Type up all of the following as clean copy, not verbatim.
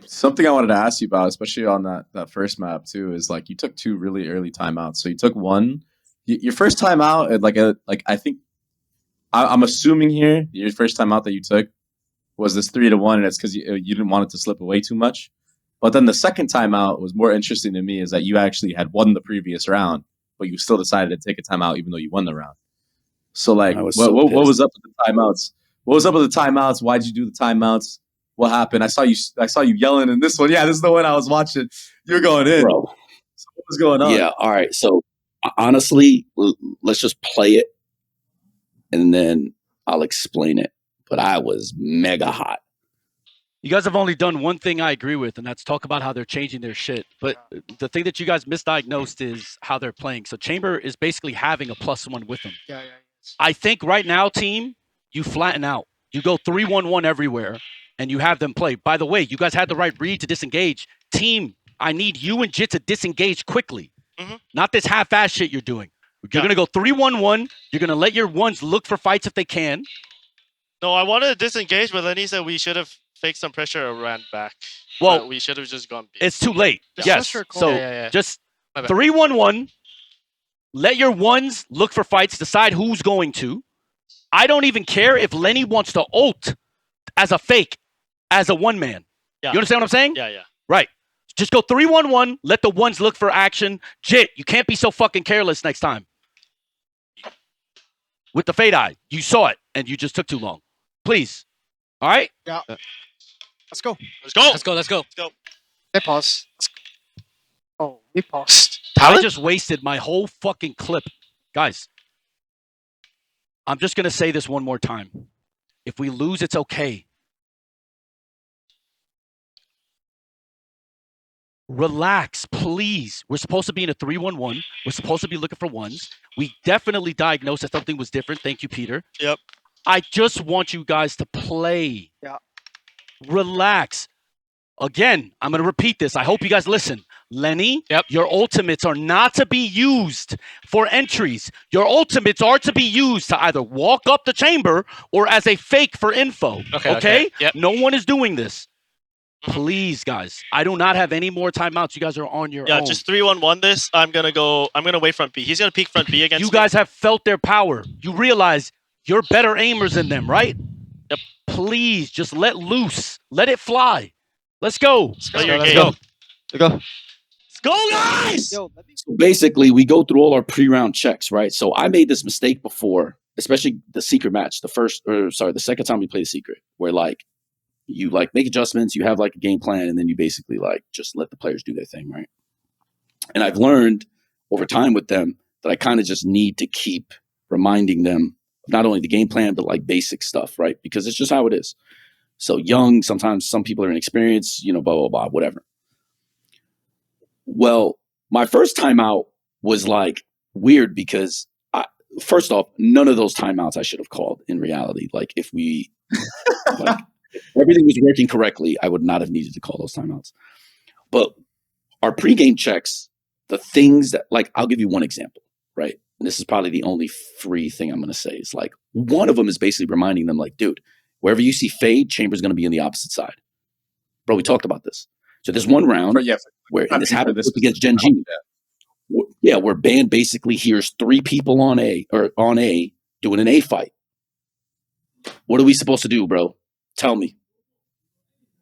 Something I wanted to ask you about, especially on that first map too, is like you took 2 really early timeouts. So you took one, your first timeout at I think I'm assuming here your first timeout that you took was this 3-1, and it's because you didn't want it to slip away too much. But then the second timeout was more interesting to me, is that you actually had won the previous round, but you still decided to take a timeout even though you won the round. So like, what was up with the timeouts? What was up with the timeouts? Why did you do the timeouts? What happened? I saw you yelling in this one. Yeah, this is the one I was watching. You're going in, bro. So what was going on? Yeah, all right. So honestly, let's just play it, and then I'll explain it. But I was mega hot. You guys have only done one thing I agree with, and that's talk about how they're changing their shit. But the thing that you guys misdiagnosed is how they're playing. So Chamber is basically having a +1 with them. Yeah. I think right now, team, you flatten out. You go 3-1-1 everywhere, and you have them play. By the way, you guys had the right read to disengage. Team, I need you and Jit to disengage quickly. Mm-hmm. Not this half-ass shit you're doing. You're going to go 3-1-1. You're going to let your ones look for fights if they can. No, I wanted to disengage, but then he said we should have faked some pressure or ran back. Well, but we should have just gone B. It's too late. Yes. So just My bad. 3-1-1. Let your ones look for fights. Decide who's going to. I don't even care if Lenny wants to ult as a fake, as a one-man. Yeah. You understand what I'm saying? Yeah. Right. Just go 3-1-1. Let the ones look for action. Jit, you can't be so fucking careless next time. With the fade eye. You saw it, and you just took too long. Please. All right? Yeah. Let's go. Let's go. They pause. Oh, we paused. I just wasted my whole fucking clip. Guys, I'm just going to say this one more time. If we lose, it's okay. Relax, please. We're supposed to be in a 3-1-1. We're supposed to be looking for ones. We definitely diagnosed that something was different. Thank you, Peter. Yep. I just want you guys to play. Yeah. Relax. Again, I'm going to repeat this. I hope you guys listen. Lenny, your ultimates are not to be used for entries. Your ultimates are to be used to either walk up the chamber or as a fake for info. Okay? Yep. No one is doing this. Please, guys. I do not have any more timeouts. You guys are on your own. Yeah, just 3-1-1 this. I'm gonna wait front B. He's gonna peek front B against you guys have felt their power. You realize you're better aimers than them, right? Yep. Please, just let loose. Let it fly. Let's go. Let's go. Let's go, guys! So basically, we go through all our pre-round checks, right? So I made this mistake before, especially the secret match, the second time we played the secret, where like you like make adjustments, you have like a game plan, and then you basically like just let the players do their thing, right? And I've learned over time with them that I kind of just need to keep reminding them of not only the game plan, but like basic stuff, right? Because it's just how it is. So young, sometimes some people are inexperienced, blah, blah, blah, whatever. Well, my first timeout was like weird because first off, none of those timeouts I should have called in reality. Like if we, like, everything was working correctly, I would not have needed to call those timeouts. But our pregame checks, the things that, like, I'll give you one example, right? And this is probably the only free thing I'm going to say. Is like, one of them is basically reminding them, like, dude, wherever you see fade, Chamber's going to be on the opposite side. Bro, we talked about this. So there's one round where, and this happened against Gen G. Yeah, where Band basically hears 3 people on A doing an A fight. What are we supposed to do, bro? Tell me.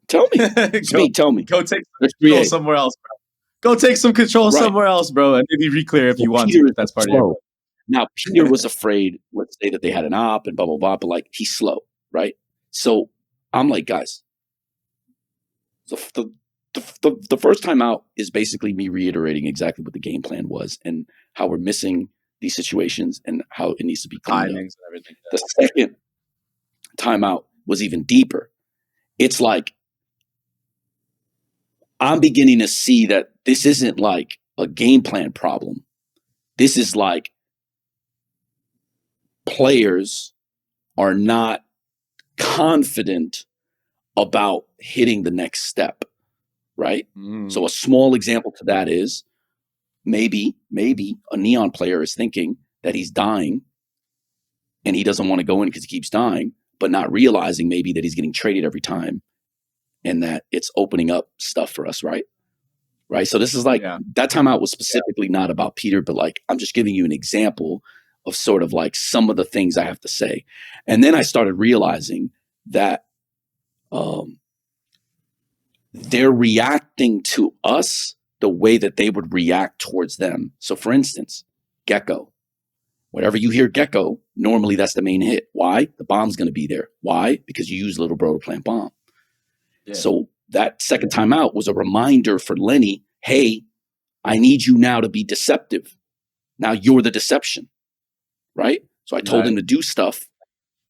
Tell me. Go take control somewhere else, bro. Go take some control somewhere else, bro, and maybe re-clear if you want to, if that's part of it. Now, Peter was afraid, let's say that they had an op and blah, blah, blah, but like he's slow, right? So I'm like, guys, so the first time out is basically me reiterating exactly what the game plan was and how we're missing these situations and how it needs to be cleaned up. And everything. The second timeout was even deeper. It's like I'm beginning to see that this isn't like a game plan problem. This is like players are not confident about hitting the next step, right? So a small example to that is maybe a Neon player is thinking that he's dying and he doesn't want to go in because he keeps dying, but not realizing maybe that he's getting traded every time and that it's opening up stuff for us, right? Right. So this is like Yeah. that timeout was specifically not about Peter, but like I'm just giving you an example of sort of like some of the things I have to say. And then I started realizing that they're reacting to us the way that they would react towards them. So for instance, Gecko. Whenever you hear Gecko, normally that's the main hit. Why? The bomb's going to be there. Why? Because you use Little Bro to plant bomb. Yeah. So that second time out was a reminder for Lenny, hey, I need you now to be deceptive. Now you're the deception, right? So I told him to do stuff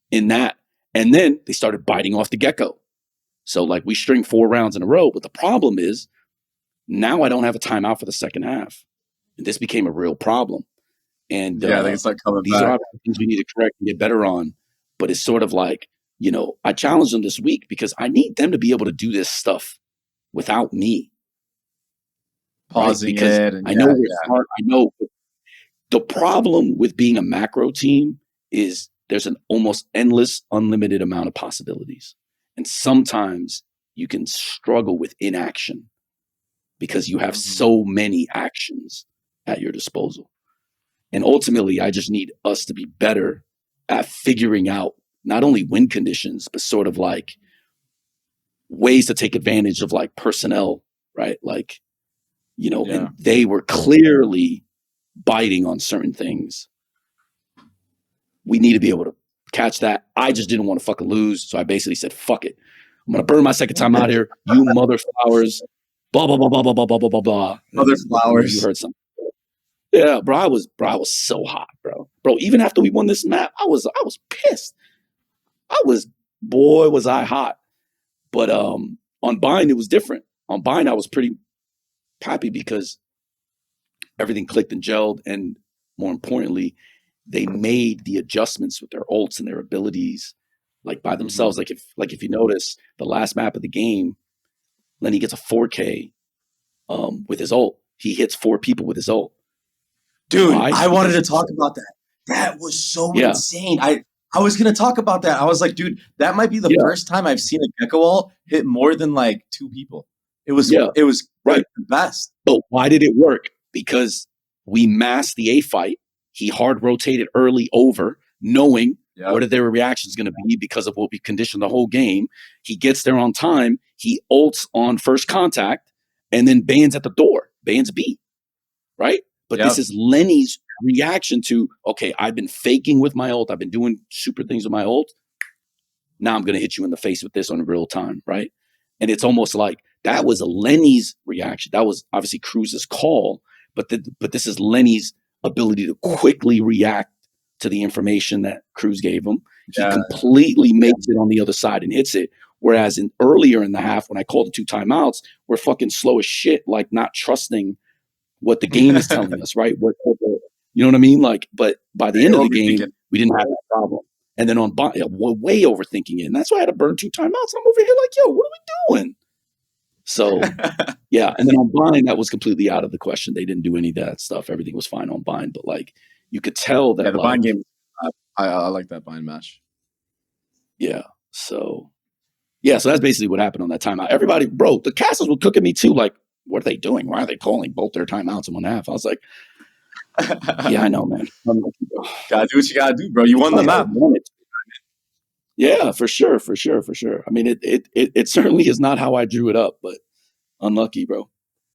in that. And then they started biting off the Gecko. So like we string 4 rounds in a row. But the problem is now I don't have a timeout for the second half. And this became a real problem. And they start coming these back. are things we need to correct and get better on. But it's sort of like, you know, I challenged them this week because I need them to be able to do this stuff without me. Pausing right? Because it. And I know we're smart. I know the problem with being a macro team is there's an almost endless, unlimited amount of possibilities. And sometimes you can struggle with inaction because you have so many actions at your disposal. And ultimately, I just need us to be better at figuring out not only win conditions, but sort of like ways to take advantage of like personnel, right? Like, you know, and they were clearly biting on certain things. We need to be able to catch that. I just didn't want to fucking lose. So I basically said, fuck it. I'm going to burn my second time out here. You mother flowers, blah, blah, blah, blah, blah, blah, blah, blah, blah, blah. Mother flowers. You heard something. Yeah, bro, I was so hot, bro. Bro, even after we won this map, I was pissed. Was I hot. But on Bind, it was different. On Bind, I was pretty happy because everything clicked and gelled. And more importantly, they made the adjustments with their ults and their abilities like by themselves. Like if you notice the last map of the game, Lenny gets a 4K with his ult. He hits 4 people with his ult. Dude, I wanted to talk about that. That was so insane. I was going to talk about that. I was like, dude, that might be the first time I've seen a Gecko ult hit more than like 2 people. It was right. The best. But why did it work? Because we masked the A fight. He hard rotated early over, knowing what their reaction is going to be because of what we conditioned the whole game. He gets there on time. He ults on first contact and then bans at the door. Bans B, right? But this is Lenny's reaction to, okay, I've been faking with my ult. I've been doing super things with my ult. Now I'm going to hit you in the face with this on real time, right? And it's almost like that was Lenny's reaction. That was obviously Cruz's call, but this is Lenny's ability to quickly react to the information that Cruz gave him. He completely makes it on the other side and hits it. Whereas earlier in the half, when I called the 2 timeouts, we're fucking slow as shit, like not trusting what the game is telling us, right? You know what I mean? Like, but by the end of the game, we didn't have that problem. And then on we're way overthinking it. And that's why I had to burn 2 timeouts. I'm over here like, yo, what are we doing? So, yeah. And then on Bind, that was completely out of the question. They didn't do any of that stuff. Everything was fine on Bind. But like, you could tell that. Yeah, the Bind game, I like that Bind match. Yeah. So that's basically what happened on that timeout. Everybody, bro, the casters were cooking me too. Like, what are they doing? Why are they calling both their timeouts in 1 half? I was like, yeah, I know, man. Gotta do what you gotta do, bro. You won the map. Yeah, for sure. I mean, it certainly is not how I drew it up, but unlucky, bro.